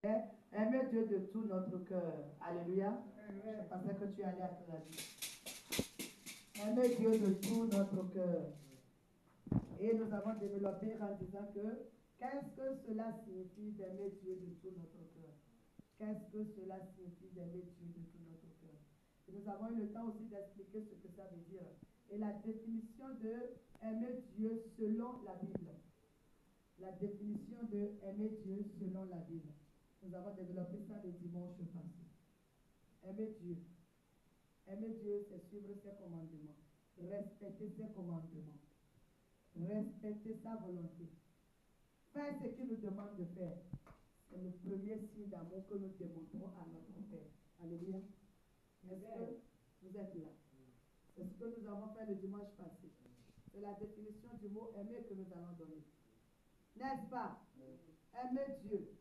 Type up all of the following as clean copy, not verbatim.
Aimer Dieu de tout notre cœur. Alléluia. Je pensais que tu allais à la vie. Aimer Dieu de tout notre cœur. Et nous avons développé en disant que qu'est-ce que cela signifie d'aimer Dieu de tout notre cœur? Qu'est-ce que cela signifie d'aimer Dieu de tout notre cœur? Et nous avons eu le temps aussi d'expliquer ce que ça veut dire. Et la définition de aimer Dieu selon la Bible. La définition de aimer Dieu selon la Bible. Nous avons développé ça le dimanche passé. Aimer Dieu. Aimer Dieu, c'est suivre ses commandements. Respecter ses commandements. Respecter sa volonté. Faire ce qu'il nous demande de faire. C'est le premier signe d'amour que nous démontrons à notre Père. Alléluia. Est-ce que vous êtes là? C'est ce que nous avons fait le dimanche passé. C'est la définition du mot aimer que nous allons donner. N'est-ce pas? Aimer Dieu.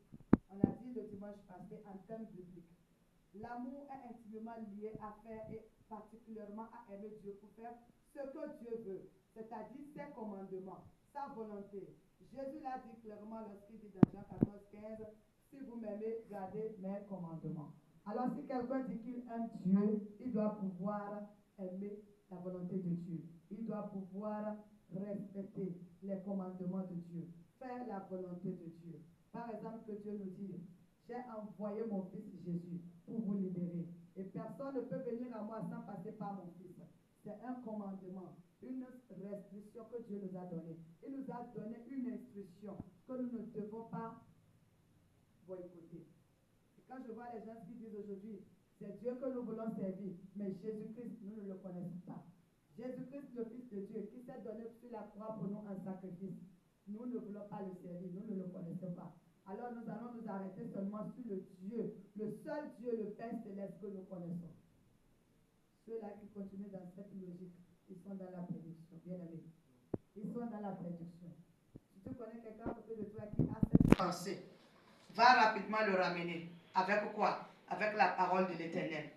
On a dit le dimanche passé en termes bibliques. L'amour est intimement lié à faire et particulièrement à aimer Dieu pour faire ce que Dieu veut, c'est-à-dire ses commandements, sa volonté. Jésus l'a dit clairement lorsqu'il dit dans Jean 14, 15, si vous m'aimez, gardez mes commandements. Alors si quelqu'un dit qu'il aime Dieu, il doit pouvoir aimer la volonté de Dieu. Il doit pouvoir respecter les commandements de Dieu, faire la volonté de Dieu. Par exemple, que Dieu nous dit, j'ai envoyé mon fils Jésus pour vous libérer. Et personne ne peut venir à moi sans passer par mon fils. C'est un commandement, une restriction que Dieu nous a donnée. Il nous a donné une instruction que nous ne devons pas boycotter. Et quand je vois les gens qui disent aujourd'hui, c'est Dieu que nous voulons servir, mais Jésus-Christ, nous ne le connaissons pas. Jésus-Christ, le Fils de Dieu, qui s'est donné sur la croix pour nous en sacrifice, nous ne voulons pas le servir, nous ne le connaissons pas. Alors nous allons nous arrêter seulement sur le Dieu, le seul Dieu, le Père céleste que nous connaissons. Ceux-là qui continuent dans cette logique, ils sont dans la prédiction, bien aimés. Ils sont dans la prédiction. Si tu connais quelqu'un à côté de toi qui a cette pensée, va rapidement le ramener. Avec quoi? Avec la parole de l'Éternel.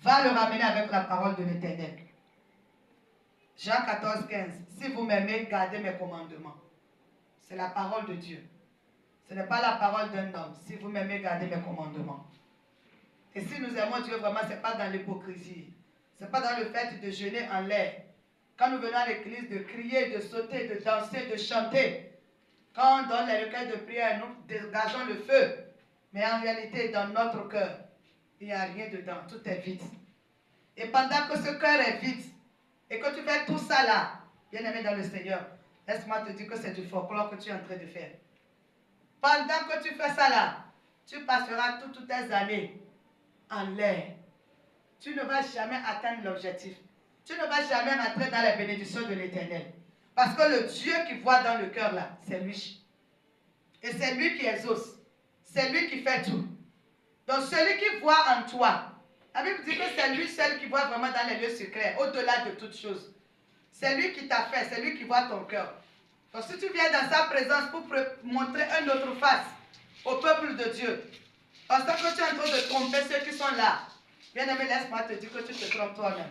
Va le ramener avec la parole de l'Éternel. Jean 14, 15. Si vous m'aimez, gardez mes commandements. C'est la parole de Dieu. Ce n'est pas la parole d'un homme. Si vous m'aimez, gardez mes commandements. Et si nous aimons Dieu vraiment, ce n'est pas dans l'hypocrisie. Ce n'est pas dans le fait de jeûner en l'air. Quand nous venons à l'église, de crier, de sauter, de danser, de chanter. Quand on donne les recueils de prière, nous dégageons le feu. Mais en réalité, dans notre cœur, il n'y a rien dedans. Tout est vide. Et pendant que ce cœur est vide, et que tu fais tout ça là, bien aimé dans le Seigneur, laisse-moi te dire que c'est du folklore que tu es en train de faire. Pendant que tu fais ça là, tu passeras toutes tes années en l'air. Tu ne vas jamais atteindre l'objectif. Tu ne vas jamais rentrer dans les bénédictions de l'Éternel. Parce que le Dieu qui voit dans le cœur là, c'est lui. Et c'est lui qui exauce. C'est lui qui fait tout. Donc celui qui voit en toi, la Bible dit que c'est lui seul qui voit vraiment dans les lieux secrets, au-delà de toutes choses. C'est lui qui t'a fait, c'est lui qui voit ton cœur. Donc si tu viens dans sa présence pour montrer une autre face au peuple de Dieu, parce que tu es en train de tromper ceux qui sont là, bien aimé, laisse-moi te dire que tu te trompes toi-même.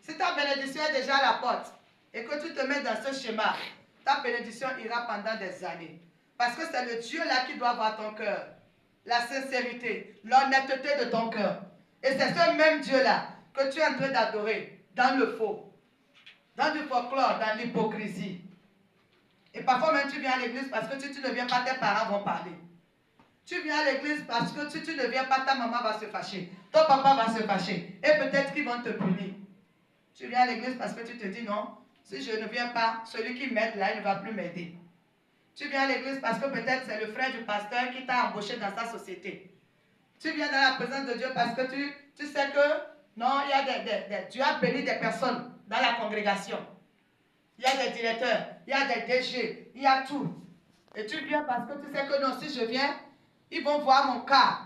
Si ta bénédiction est déjà à la porte et que tu te mets dans ce schéma, ta bénédiction ira pendant des années. Parce que c'est le Dieu là qui doit voir ton cœur. La sincérité, l'honnêteté de ton cœur. Et c'est ce même Dieu là que tu es en train d'adorer dans le faux, dans du folklore, dans l'hypocrisie. Et parfois même tu viens à l'église parce que si tu ne viens pas, tes parents vont parler. Tu viens à l'église parce que si tu ne viens pas, ta maman va se fâcher. Ton papa va se fâcher. Et peut-être qu'ils vont te punir. Tu viens à l'église parce que tu te dis non, si je ne viens pas, celui qui m'aide là, il ne va plus m'aider. Tu viens à l'église parce que peut-être c'est le frère du pasteur qui t'a embauché dans sa société. Tu viens dans la présence de Dieu parce que tu sais que non, il y a Dieu a béni des personnes dans la congrégation. Il y a des directeurs, il y a des DG, il y a tout. Et tu viens parce que tu sais que non, si je viens, ils vont voir mon cas,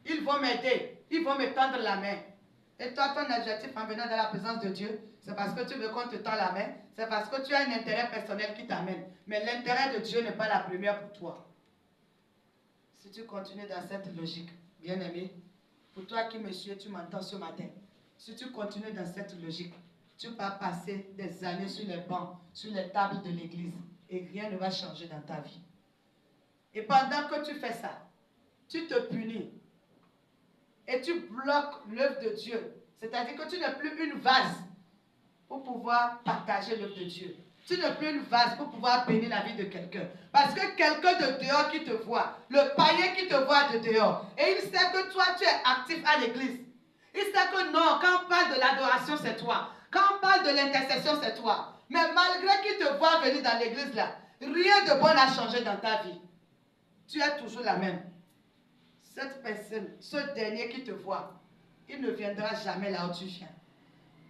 ils vont m'aider, ils vont me tendre la main. Et toi, ton objectif en venant dans la présence de Dieu, c'est parce que tu veux qu'on te tende la main, c'est parce que tu as un intérêt personnel qui t'amène. Mais l'intérêt de Dieu n'est pas la première pour toi. Si tu continues dans cette logique, bien aimé, pour toi qui me suis, tu m'entends ce matin, si tu continues dans cette logique, tu vas passer des années sur les bancs, sur les tables de l'église, et rien ne va changer dans ta vie. Et pendant que tu fais ça, tu te punis et tu bloques l'œuvre de Dieu. C'est-à-dire que tu n'es plus une vase pour pouvoir partager l'œuvre de Dieu. Tu n'es plus une vase pour pouvoir bénir la vie de quelqu'un. Parce que quelqu'un de dehors qui te voit, le païen qui te voit de dehors, et il sait que toi, tu es actif à l'église. Il sait que non, quand on parle de l'adoration, c'est toi. Quand on parle de l'intercession, c'est toi. Mais malgré qu'il te voit venir dans l'église là, rien de bon n'a changé dans ta vie. Tu es toujours la même. Cette personne, ce dernier qui te voit, il ne viendra jamais là où tu viens.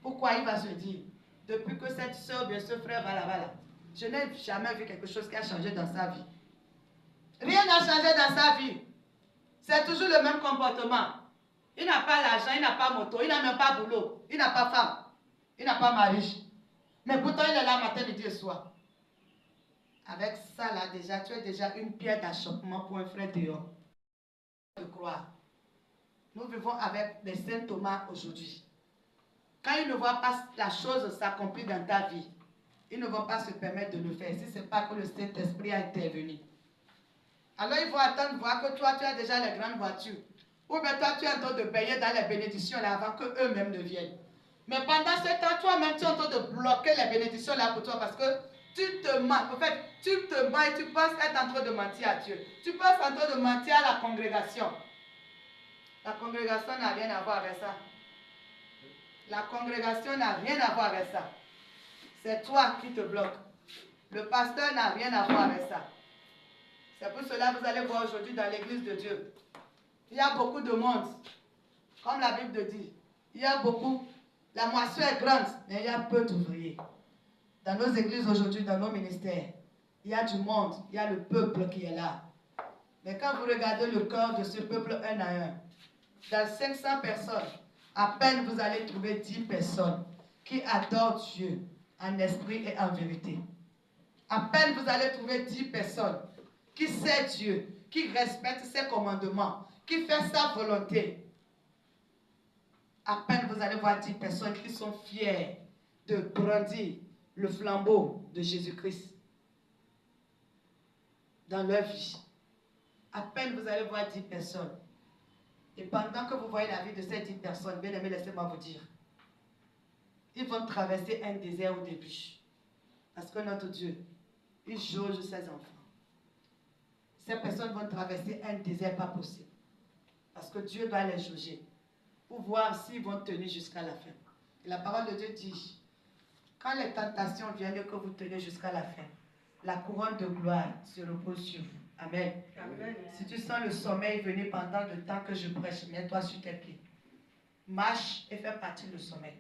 Pourquoi il va se dire, depuis que cette soeur, bien ce frère va là-bas, là, je n'ai jamais vu quelque chose qui a changé dans sa vie. Rien n'a changé dans sa vie. C'est toujours le même comportement. Il n'a pas l'argent, il n'a pas moto, il n'a même pas boulot, il n'a pas femme, il n'a pas mari. Mais pourtant, il est là matin, midi et soir. Avec ça, là, déjà, tu es déjà une pierre d'achoppement pour un frère dehors. De croire. Nous vivons avec les saints Thomas aujourd'hui. Quand ils ne voient pas la chose s'accomplir dans ta vie, ils ne vont pas se permettre de le faire si ce n'est pas que le Saint-Esprit a intervenu. Alors ils vont attendre voir que toi, tu as déjà les grandes voitures. Ou bien toi, tu es en train de baigner dans les bénédictions là avant qu'eux-mêmes ne viennent. Mais pendant ce temps, toi-même, tu es en train de bloquer les bénédictions là pour toi parce que tu te mens. En fait, tu te mens et tu penses être en train de mentir à Dieu. Tu penses en train de mentir à la congrégation. La congrégation n'a rien à voir avec ça. La congrégation n'a rien à voir avec ça. C'est toi qui te bloques. Le pasteur n'a rien à voir avec ça. C'est pour cela que vous allez voir aujourd'hui dans l'église de Dieu. Il y a beaucoup de monde. Comme la Bible dit. Il y a beaucoup. La moisson est grande, mais il y a peu d'ouvriers. Dans nos églises aujourd'hui, dans nos ministères, il y a du monde. Il y a le peuple qui est là. Mais quand vous regardez le corps de ce peuple un à un, dans 500 personnes, à peine vous allez trouver 10 personnes qui adorent Dieu en esprit et en vérité. À peine vous allez trouver 10 personnes qui sait Dieu, qui respecte ses commandements, qui fait sa volonté. À peine vous allez voir 10 personnes qui sont fières de brandir le flambeau de Jésus-Christ dans leur vie. À peine vous allez voir 10 personnes. Et pendant que vous voyez la vie de ces 10 personnes, bien aimé, laissez-moi vous dire, ils vont traverser un désert au début. Parce que notre Dieu, il jauge ses enfants. Ces personnes vont traverser un désert pas possible. Parce que Dieu doit les jauger pour voir s'ils vont tenir jusqu'à la fin. Et la parole de Dieu dit, quand les tentations viennent et que vous tenez jusqu'à la fin, la couronne de gloire se repose sur vous. Amen. Amen. Si tu sens le sommeil venir pendant le temps que je prêche, mets-toi sur tes pieds. Marche et fais partie du sommeil.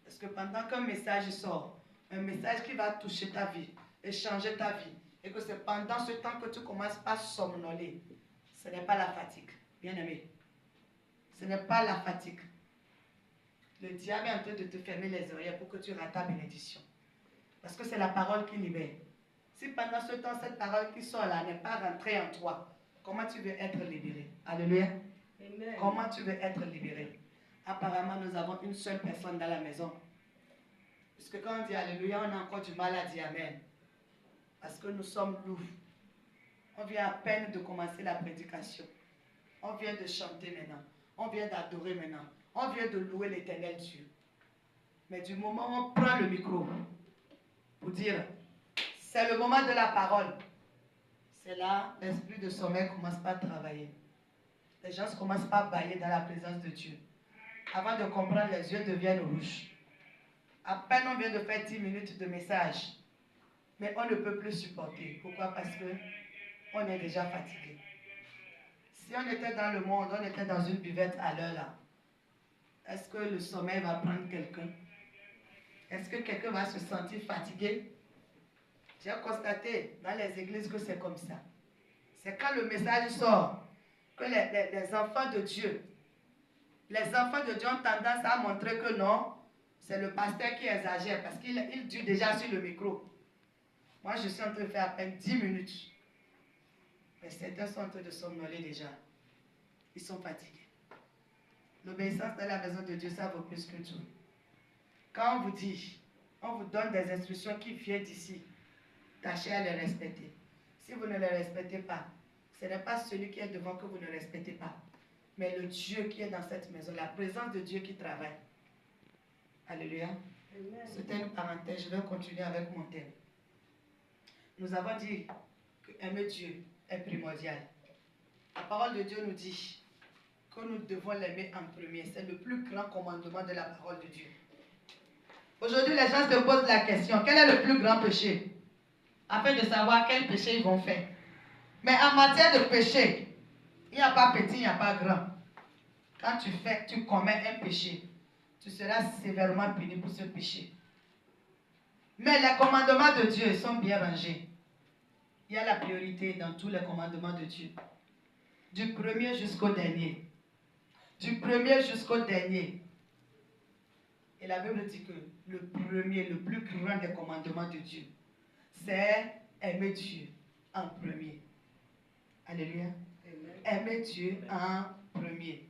Parce que pendant qu'un message sort, un message qui va toucher ta vie et changer ta vie, et que c'est pendant ce temps que tu commences par somnoler, ce n'est pas la fatigue, bien aimé. Ce n'est pas la fatigue. Le diable est en train de te fermer les oreilles pour que tu rates ta bénédiction. Parce que c'est la parole qui libère. Si pendant ce temps, cette parole qui sort là n'est pas rentrée en toi, comment tu veux être libéré? Alléluia. Amen. Comment tu veux être libéré? Apparemment, nous avons une seule personne dans la maison. Parce que quand on dit Alléluia, on a encore du mal à dire Amen. Parce que nous sommes lourds. On vient à peine de commencer la prédication. On vient de chanter maintenant. On vient d'adorer maintenant. On vient de louer l'Éternel Dieu. Mais du moment où on prend le micro pour dire, c'est le moment de la parole, c'est là l'esprit de sommeil commence pas à travailler. Les gens commencent pas à bailler dans la présence de Dieu. Avant de comprendre, les yeux deviennent rouges. À peine on vient de faire 10 minutes de message, mais on ne peut plus supporter. Pourquoi? Parce que on est déjà fatigué. Si on était dans le monde, on était dans une buvette à l'heure là, est-ce que le sommeil va prendre quelqu'un? Est-ce que quelqu'un va se sentir fatigué? J'ai constaté dans les églises que c'est comme ça. C'est quand le message sort que les enfants de Dieu, ont tendance à montrer que non, c'est le pasteur qui exagère parce qu'il dure déjà sur le micro. Moi, je suis en train de faire à peine 10 minutes. Mais certains sont en train de somnoler déjà. Ils sont fatigués. L'obéissance dans la maison de Dieu, ça vaut plus que tout. Quand on vous dit, on vous donne des instructions qui viennent d'ici, tâchez à les respecter. Si vous ne les respectez pas, Ce n'est pas celui qui est devant que vous ne respectez pas, mais le Dieu qui est dans cette maison, la présence de Dieu qui travaille. Alléluia. C'était une parenthèse, je vais continuer avec mon thème. Nous avons dit que aimer Dieu est primordial. La parole de Dieu nous dit que nous devons l'aimer en premier. C'est le plus grand commandement de la parole de Dieu. Aujourd'hui, les gens se posent la question, quel est le plus grand péché? Afin de savoir quel péché ils vont faire. Mais en matière de péché, il n'y a pas petit, il n'y a pas grand. Quand tu commets un péché, tu seras sévèrement puni pour ce péché. Mais les commandements de Dieu sont bien rangés. Il y a la priorité dans tous les commandements de Dieu. Du premier jusqu'au dernier. Du premier jusqu'au dernier. Et la Bible dit que le premier, le plus grand des commandements de Dieu, c'est aimer Dieu en premier. Alléluia. Aimer Dieu en premier.